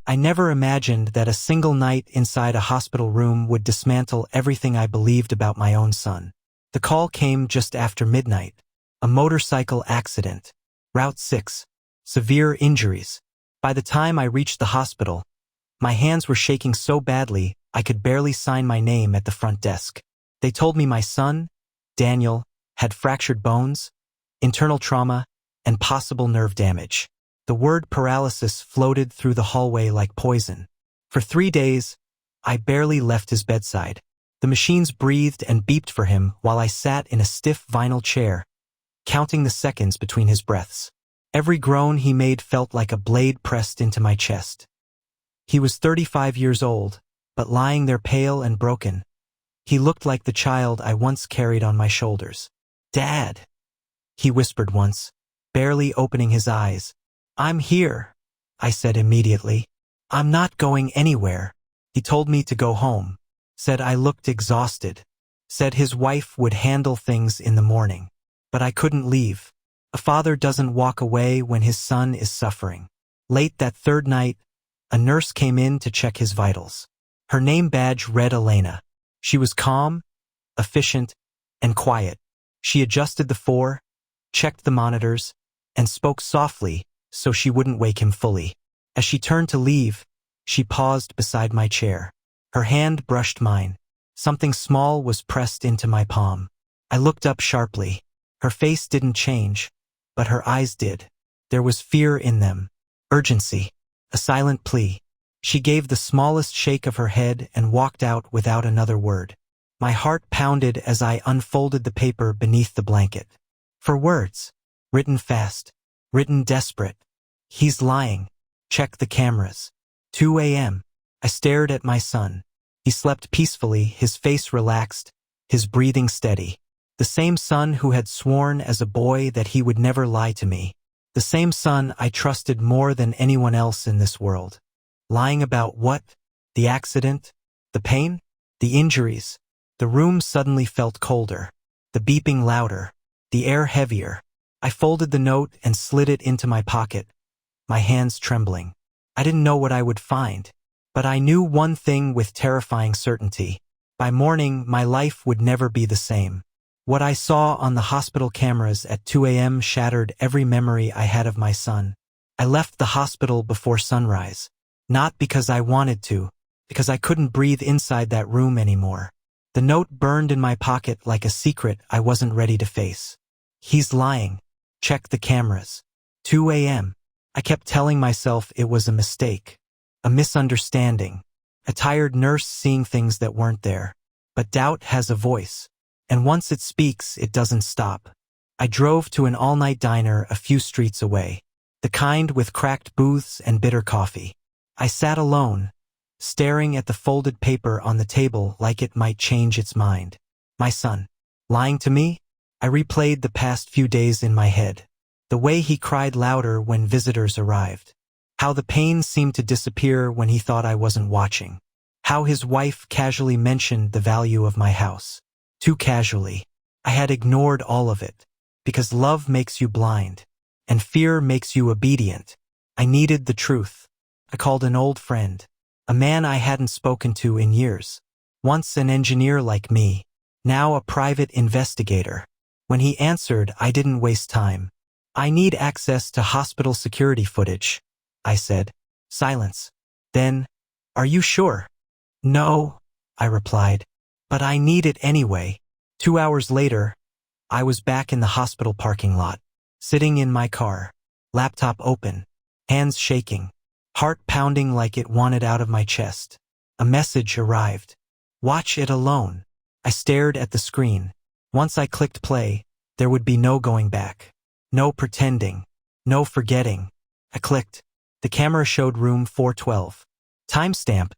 I never imagined that a single night inside a hospital room would dismantle everything I believed about my own son. The call came just after midnight. A motorcycle accident. Route 6. Severe injuries. By the time I reached the hospital, my hands were shaking so badly I could barely sign my name at the front desk. They told me my son, Daniel, had fractured bones, internal trauma, and possible nerve damage. The word paralysis floated through the hallway like poison. For 3 days, I barely left his bedside. The machines breathed and beeped for him while I sat in a stiff vinyl chair, counting the seconds between his breaths. Every groan he made felt like a blade pressed into my chest. He was 35 years old, but lying there pale and broken, he looked like the child I once carried on my shoulders. "Dad," he whispered once, barely opening his eyes. "I'm here," I said immediately. "I'm not going anywhere." He told me to go home, said I looked exhausted, said his wife would handle things in the morning. But I couldn't leave. A father doesn't walk away when his son is suffering. Late that third night, a nurse came in to check his vitals. Her name badge read Elena. She was calm, efficient, and quiet. She adjusted the 4, checked the monitors, and spoke softly so she wouldn't wake him fully. As she turned to leave, she paused beside my chair. Her hand brushed mine. Something small was pressed into my palm. I looked up sharply. Her face didn't change, but her eyes did. There was fear in them, urgency, a silent plea. She gave the smallest shake of her head and walked out without another word. My heart pounded as I unfolded the paper beneath the blanket. 4 words, written fast, written desperate. "He's lying. Check the cameras." 2 a.m. I stared at my son. He slept peacefully, his face relaxed, his breathing steady. The same son who had sworn as a boy that he would never lie to me. The same son I trusted more than anyone else in this world. Lying about what? The accident? The pain? The injuries? The room suddenly felt colder. The beeping louder. The air heavier. I folded the note and slid it into my pocket, my hands trembling. I didn't know what I would find, but I knew one thing with terrifying certainty. By morning, my life would never be the same. What I saw on the hospital cameras at 2 a.m. shattered every memory I had of my son. I left the hospital before sunrise. Not because I wanted to, because I couldn't breathe inside that room anymore. The note burned in my pocket like a secret I wasn't ready to face. "He's lying. Check the cameras." 2 a.m. I kept telling myself it was a mistake, a misunderstanding, a tired nurse seeing things that weren't there. But doubt has a voice, and once it speaks, it doesn't stop. I drove to an all-night diner a few streets away, the kind with cracked booths and bitter coffee. I sat alone, staring at the folded paper on the table like it might change its mind. My son, lying to me? I replayed the past few days in my head. The way he cried louder when visitors arrived. How the pain seemed to disappear when he thought I wasn't watching. How his wife casually mentioned the value of my house. Too casually. I had ignored all of it. Because love makes you blind, and fear makes you obedient. I needed the truth. I called an old friend, a man I hadn't spoken to in years. Once an engineer like me, now a private investigator. When he answered, I didn't waste time. "I need access to hospital security footage," I said. Silence. Then, "Are you sure?" "No," I replied, "but I need it anyway." 2 hours later, I was back in the hospital parking lot, sitting in my car, laptop open, hands shaking, heart pounding like it wanted out of my chest. A message arrived. "Watch it alone." I stared at the screen. Once I clicked play, there would be no going back. No pretending. No forgetting. I clicked. The camera showed room 412. Timestamp,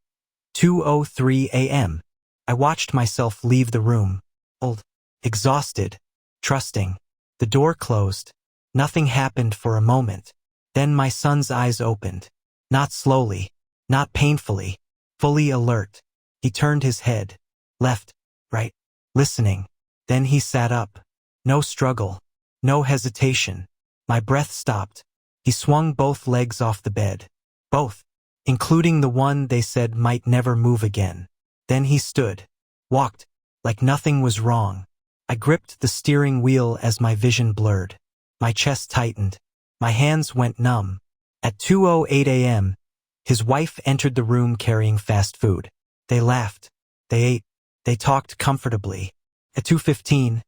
2:03 a.m. I watched myself leave the room. Old, exhausted, trusting. The door closed. Nothing happened for a moment. Then my son's eyes opened. Not slowly, not painfully, fully alert. He turned his head. Left, right, listening. Then he sat up. No struggle. No hesitation. My breath stopped. He swung both legs off the bed. Both. including the one they said might never move again. Then he stood, walked, like nothing was wrong. I gripped the steering wheel as my vision blurred. My chest tightened. My hands went numb. At 2:08 a.m., his wife entered the room carrying fast food. They laughed. They ate. They talked comfortably. At 2:15,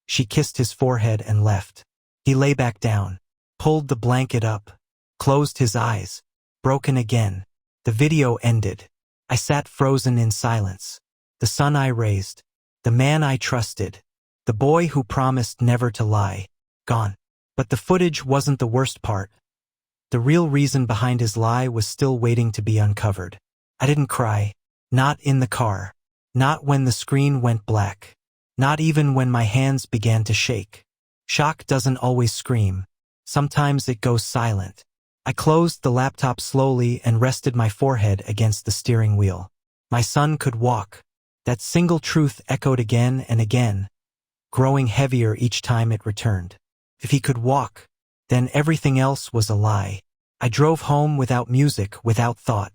she kissed his forehead and left. He lay back down, pulled the blanket up, closed his eyes, broken again. The video ended. I sat frozen in silence. The son I raised, the man I trusted, the boy who promised never to lie, gone. But the footage wasn't the worst part. The real reason behind his lie was still waiting to be uncovered. I didn't cry. Not in the car. Not when the screen went black. Not even when my hands began to shake. Shock doesn't always scream. Sometimes it goes silent. I closed the laptop slowly and rested my forehead against the steering wheel. My son could walk. That single truth echoed again and again, growing heavier each time it returned. If he could walk, then everything else was a lie. I drove home without music, without thought.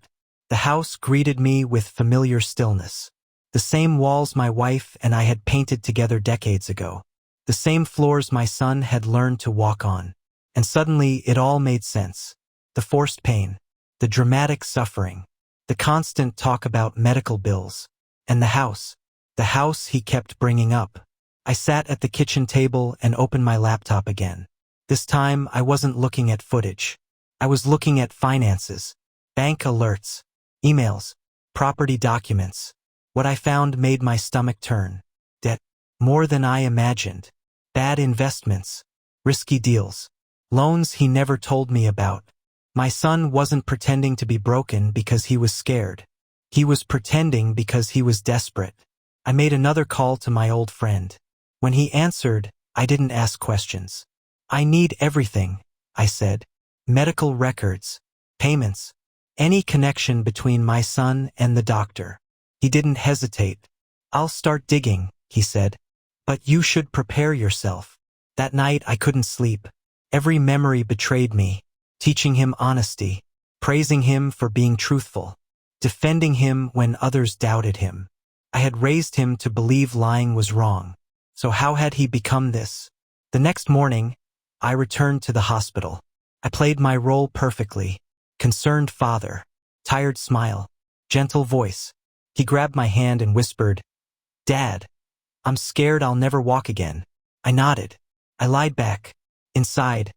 The house greeted me with familiar stillness. The same walls my wife and I had painted together decades ago. The same floors my son had learned to walk on. And suddenly it all made sense. The forced pain, the dramatic suffering, the constant talk about medical bills, and the house he kept bringing up. I sat at the kitchen table and opened my laptop again. This time I wasn't looking at footage. I was looking at finances, bank alerts, emails, property documents. What I found made my stomach turn. Debt, more than I imagined. Bad investments, risky deals, loans he never told me about. My son wasn't pretending to be broken because he was scared. He was pretending because he was desperate. I made another call to my old friend. When he answered, I didn't ask questions. I need everything, I said. Medical records, payments, any connection between my son and the doctor. He didn't hesitate. I'll start digging, he said. But you should prepare yourself. That night I couldn't sleep. Every memory betrayed me. Teaching him honesty, praising him for being truthful, defending him when others doubted him. I had raised him to believe lying was wrong. So how had he become this? The next morning, I returned to the hospital. I played my role perfectly. Concerned father, tired smile, gentle voice. He grabbed my hand and whispered, "Dad, I'm scared I'll never walk again." I nodded. I lied back. Inside,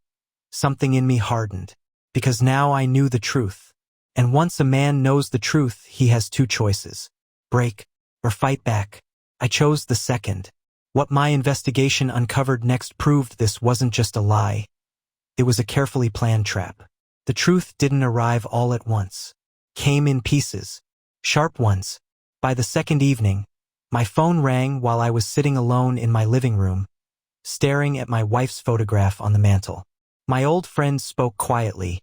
something in me hardened. Because now I knew the truth. And once a man knows the truth, he has two choices: break or fight back. I chose the second. What my investigation uncovered next proved this wasn't just a lie. It was a carefully planned trap. The truth didn't arrive all at once. Came in pieces. Sharp ones. By the second evening, my phone rang while I was sitting alone in my living room, staring at my wife's photograph on the mantel. My old friend spoke quietly,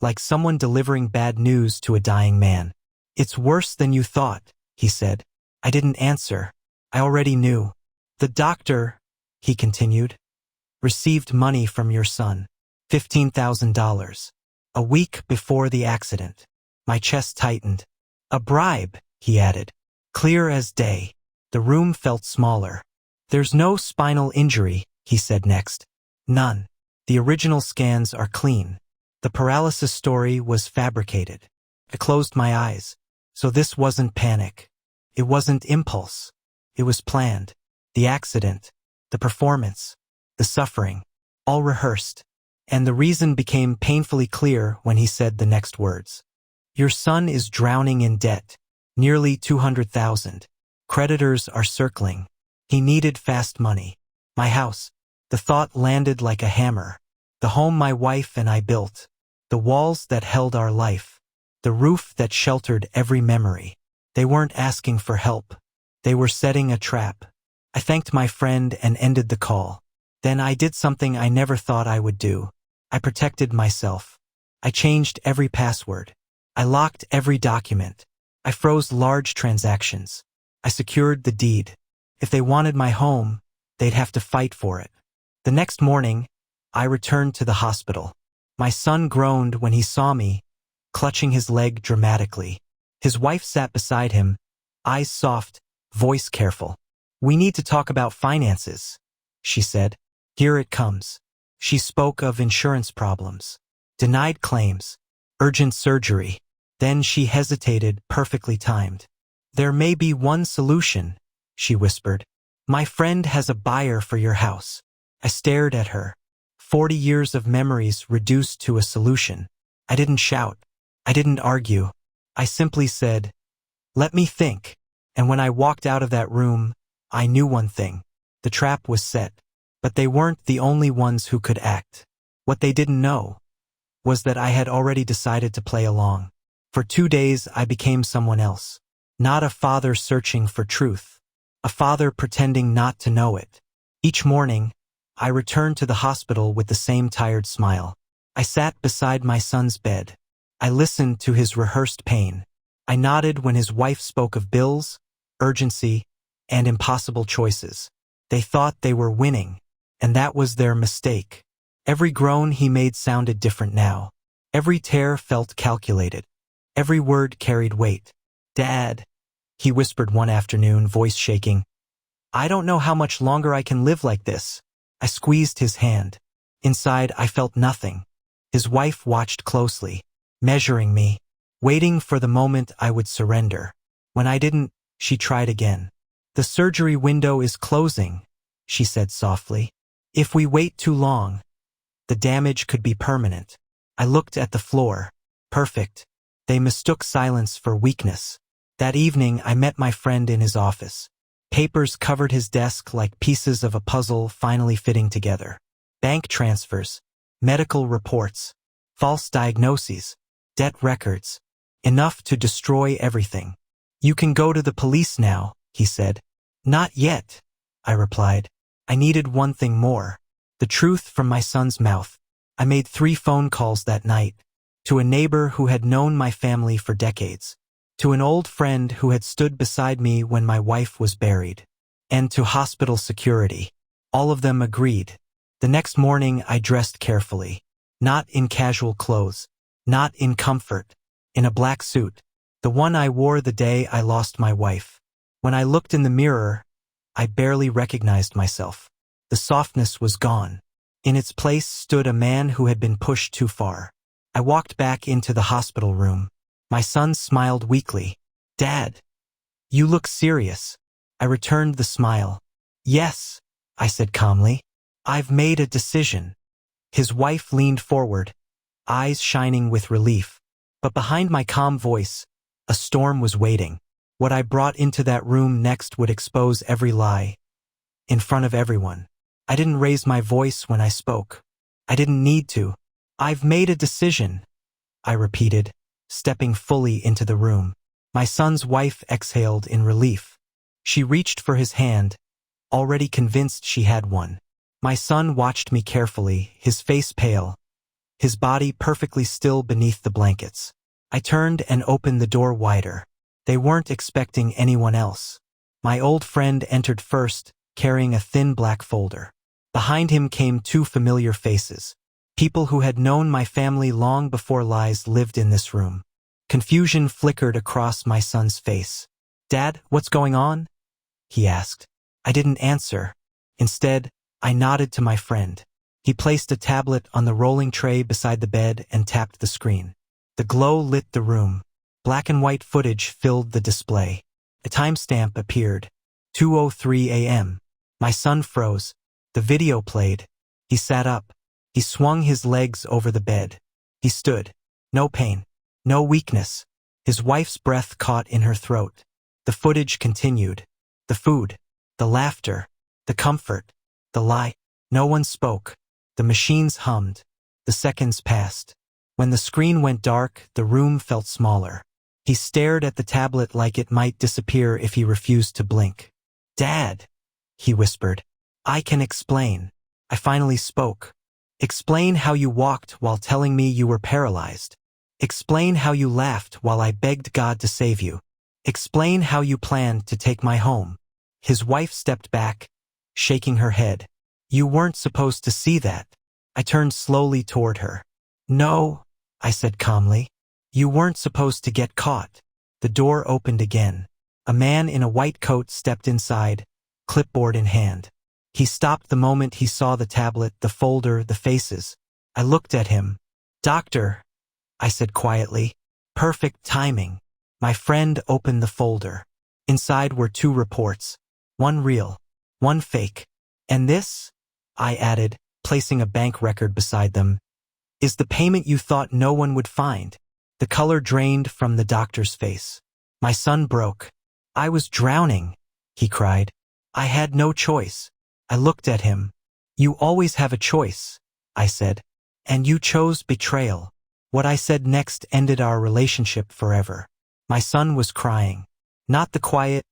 like someone delivering bad news to a dying man. "It's worse than you thought," he said. I didn't answer. I already knew. "The doctor," he continued, "received money from your son. $15,000. A week before the accident." My chest tightened. "A bribe," he added. Clear as day. The room felt smaller. "There's no spinal injury," he said next. "None. The original scans are clean. The paralysis story was fabricated." I closed my eyes. So this wasn't panic. It wasn't impulse. It was planned. The accident, the performance, the suffering, all rehearsed. And the reason became painfully clear when he said the next words. "Your son is drowning in debt. Nearly 200,000. Creditors are circling. He needed fast money. My house." The thought landed like a hammer. The home my wife and I built. The walls that held our life. The roof that sheltered every memory. They weren't asking for help. They were setting a trap. I thanked my friend and ended the call. Then I did something I never thought I would do. I protected myself. I changed every password. I locked every document. I froze large transactions. I secured the deed. If they wanted my home, they'd have to fight for it. The next morning, I returned to the hospital. My son groaned when he saw me, clutching his leg dramatically. His wife sat beside him, eyes soft, voice careful. "We need to talk about finances," she said. "Here it comes." She spoke of insurance problems, denied claims, urgent surgery. Then she hesitated, perfectly timed. "There may be one solution," she whispered. "My friend has a buyer for your house." I stared at her. 40 years of memories reduced to a solution. I didn't shout. I didn't argue. I simply said, "Let me think." And when I walked out of that room, I knew one thing. The trap was set. But they weren't the only ones who could act. What they didn't know was that I had already decided to play along. For 2 days, I became someone else. Not a father searching for truth. A father pretending not to know it. Each morning, I returned to the hospital with the same tired smile. I sat beside my son's bed. I listened to his rehearsed pain. I nodded when his wife spoke of bills, urgency, and impossible choices. They thought they were winning, and that was their mistake. Every groan he made sounded different now. Every tear felt calculated. Every word carried weight. "Dad," he whispered one afternoon, voice shaking, "I don't know how much longer I can live like this." I squeezed his hand. Inside, I felt nothing. His wife watched closely, measuring me, waiting for the moment I would surrender. When I didn't, she tried again. "The surgery window is closing," she said softly. "If we wait too long, the damage could be permanent." I looked at the floor. Perfect. They mistook silence for weakness. That evening, I met my friend in his office. Papers covered his desk like pieces of a puzzle finally fitting together. Bank transfers, medical reports, false diagnoses, debt records. Enough to destroy everything. "You can go to the police now," he said. "Not yet," I replied. I needed one thing more. The truth from my son's mouth. I made 3 phone calls that night. To a neighbor who had known my family for decades. To an old friend who had stood beside me when my wife was buried. And to hospital security. All of them agreed. The next morning I dressed carefully. Not in casual clothes. Not in comfort. In a black suit. The one I wore the day I lost my wife. When I looked in the mirror, I barely recognized myself. The softness was gone. In its place stood a man who had been pushed too far. I walked back into the hospital room. My son smiled weakly. "Dad, you look serious." I returned the smile. "Yes," I said calmly. "I've made a decision." His wife leaned forward, eyes shining with relief. But behind my calm voice, a storm was waiting. What I brought into that room next would expose every lie. In front of everyone. I didn't raise my voice when I spoke. I didn't need to. "I've made a decision," I repeated, stepping fully into the room. My son's wife exhaled in relief. She reached for his hand, already convinced she had one. My son watched me carefully, his face pale, his body perfectly still beneath the blankets. I turned and opened the door wider. They weren't expecting anyone else. My old friend entered first, carrying a thin black folder. Behind him came 2 familiar faces. People who had known my family long before lies lived in this room. Confusion flickered across my son's face. "Dad, what's going on?" he asked. I didn't answer. Instead, I nodded to my friend. He placed a tablet on the rolling tray beside the bed and tapped the screen. The glow lit the room. Black and white footage filled the display. A timestamp appeared. 2:03 a.m. My son froze. The video played. He sat up. He swung his legs over the bed. He stood. No pain. No weakness. His wife's breath caught in her throat. The footage continued. The food. The laughter. The comfort. The lie. No one spoke. The machines hummed. The seconds passed. When the screen went dark, the room felt smaller. He stared at the tablet like it might disappear if he refused to blink. "Dad," he whispered. "I can explain." I finally spoke. "Explain how you walked while telling me you were paralyzed. Explain how you laughed while I begged God to save you. Explain how you planned to take my home." His wife stepped back, shaking her head. "You weren't supposed to see that." I turned slowly toward her. "No," I said calmly. You weren't supposed to get caught. The door opened again. A man in a white coat stepped inside, clipboard in hand. He stopped the moment he saw the tablet, the folder, the faces. I looked at him. "Doctor," I said quietly. Perfect timing. My friend opened the folder. Inside were 2 reports. One real, one fake. "And this," I added, placing a bank record beside them, "is the payment you thought no one would find." The color drained from the doctor's face. My son broke. "I was drowning," he cried. "I had no choice." I looked at him. "You always have a choice," I said. "And you chose betrayal." What I said next ended our relationship forever. My son was crying. Not the quiet,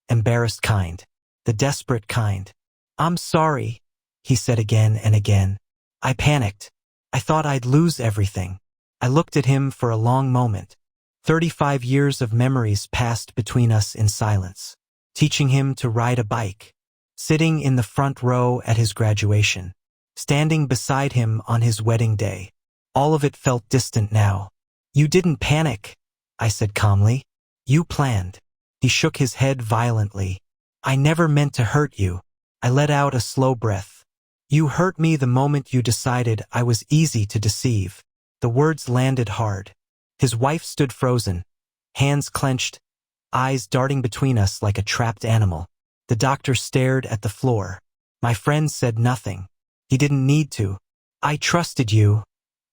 embarrassed kind. The desperate kind. "I'm sorry," he said again and again. I panicked. I thought I'd lose everything. I looked at him for a long moment. 35 years of memories passed between us in silence. Teaching him to ride a bike. Sitting in the front row at his graduation. Standing beside him on his wedding day. All of it felt distant now. "You didn't panic," I said calmly. "You planned." He shook his head violently. "I never meant to hurt you." I let out a slow breath. "You hurt me the moment you decided I was easy to deceive." The words landed hard. His wife stood frozen, hands clenched, eyes darting between us like a trapped animal. The doctor stared at the floor. My friend said nothing. He didn't need to. "I trusted you,"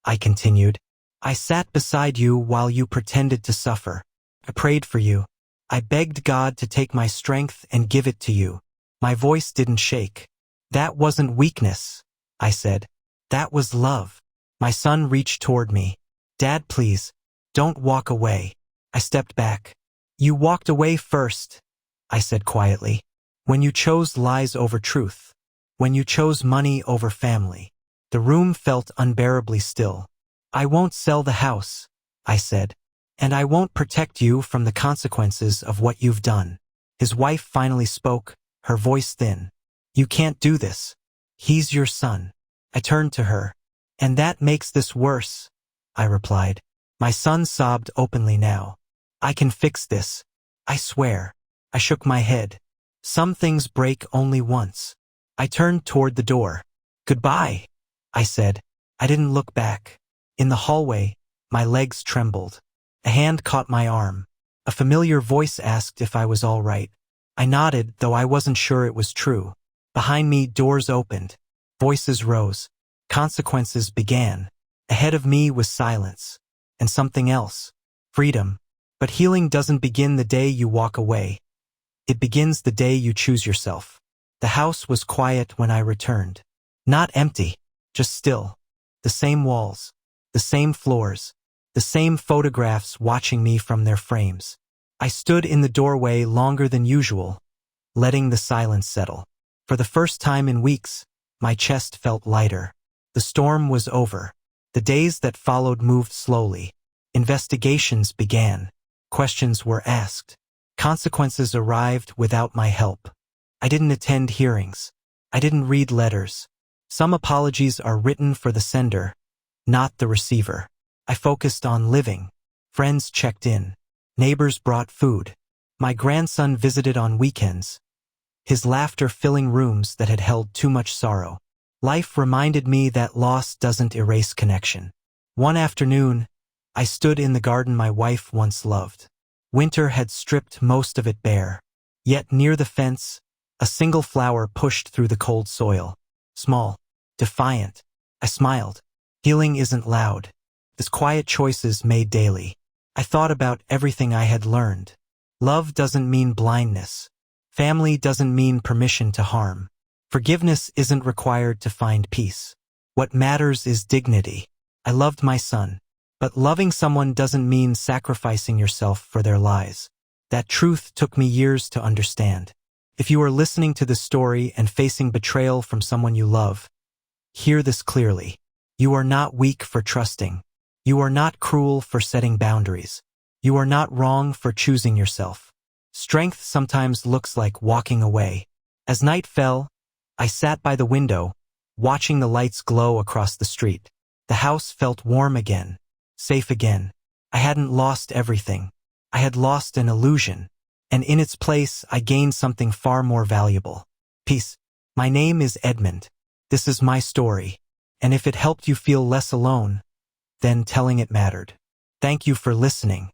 I continued. "I sat beside you while you pretended to suffer. I prayed for you. I begged God to take my strength and give it to you." My voice didn't shake. "That wasn't weakness," I said. "That was love." My son reached toward me. "Dad, please, don't walk away." I stepped back. "You walked away first," I said quietly. "When you chose lies over truth. When you chose money over family." The room felt unbearably still. "I won't sell the house," I said. "And I won't protect you from the consequences of what you've done." His wife finally spoke, her voice thin. "You can't do this. He's your son." I turned to her. "And that makes this worse," I replied. My son sobbed openly now. "I can fix this. I swear." I shook my head. "Some things break only once." I turned toward the door. "Goodbye," I said. I didn't look back. In the hallway, my legs trembled. A hand caught my arm. A familiar voice asked if I was all right. I nodded, though I wasn't sure it was true. Behind me, doors opened. Voices rose. Consequences began. Ahead of me was silence. And something else. Freedom. But healing doesn't begin the day you walk away. It begins the day you choose yourself. The house was quiet when I returned. Not empty, just still. The same walls. The same floors. The same photographs watching me from their frames. I stood in the doorway longer than usual, letting the silence settle. For the first time in weeks, my chest felt lighter. The storm was over. The days that followed moved slowly. Investigations began. Questions were asked. Consequences arrived without my help. I didn't attend hearings. I didn't read letters. Some apologies are written for the sender, not the receiver. I focused on living. Friends checked in. Neighbors brought food. My grandson visited on weekends, his laughter filling rooms that had held too much sorrow. Life reminded me that loss doesn't erase connection. One afternoon, I stood in the garden my wife once loved. Winter had stripped most of it bare. Yet near the fence, a single flower pushed through the cold soil. Small, defiant. I smiled. Healing isn't loud. It's quiet choices made daily. I thought about everything I had learned. Love doesn't mean blindness. Family doesn't mean permission to harm. Forgiveness isn't required to find peace. What matters is dignity. I loved my son. But loving someone doesn't mean sacrificing yourself for their lies. That truth took me years to understand. If you are listening to this story and facing betrayal from someone you love, hear this clearly. You are not weak for trusting. You are not cruel for setting boundaries. You are not wrong for choosing yourself. Strength sometimes looks like walking away. As night fell, I sat by the window, watching the lights glow across the street. The house felt warm again, safe again. I hadn't lost everything. I had lost an illusion, and in its place I gained something far more valuable. Peace. My name is Edmund. This is my story, and if it helped you feel less alone, then telling it mattered. Thank you for listening.